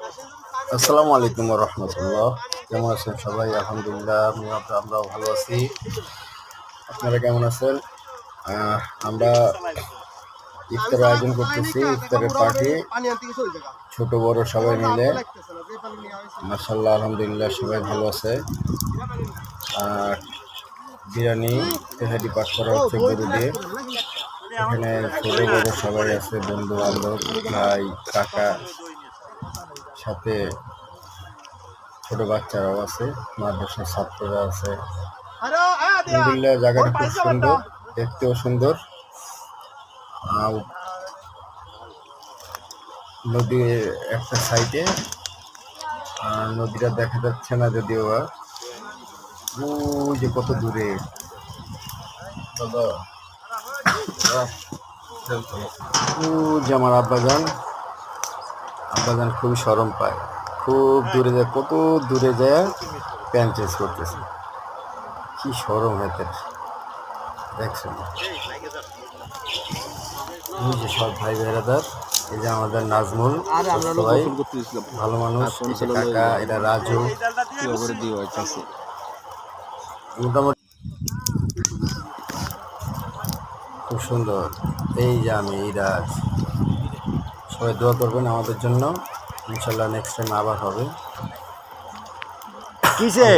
আসসালামু আলাইকুম রহমতুল্লাহ। কেমন আছেন সবাই? আলহামদুলিল্লাহ, আমরাও ভালো আছি। আপনারা কেমন আছেন? আমরা ইফতারের আয়োজন করতেছি, ইফতারের পার্টি, ছোট বড় সবাই মিলে। মাশাআল্লাহ, আলহামদুলিল্লাহ, সবাই ভালো আছে। বিরিয়ানি তেহারি পাক করা হচ্ছে গরু দিয়ে। এখানে ছোট বড় সবাই আছে, বন্ধু বান্ধব, ভাই, কাকা, সাথে ছোট বাচ্চারাও আছে, মাদ্রাসার ছাত্ররা আছে। আলহামদুলিল্লাহ, জায়গাটা খুব সুন্দর, দেখতেও সুন্দর। নদীর একটা সাইডে, নদীটা দেখা যাচ্ছে না যদিও, ওই যে কত দূরে। ওই যে আমার আব্বাজান খুবই শরম পায়, খুব দূরে যায়, কত দূরে যায় প্যান্ট চেঞ্জ করতেছে। কি শরম এদের, দেখছেন? এই যে সব ভাই বেড়াদার, এই যে আমাদের নাজমুল, ভাই ভালো মানুষ, কাকা, এটা রাজু, মোটামুটি খুব সুন্দর। এই যে আমি ইরাজ, সবাই দোয়া করবেন আমাদের জন্য, ইনশাল্লাহ নেক্সট টাইম আবার হবে। কিসে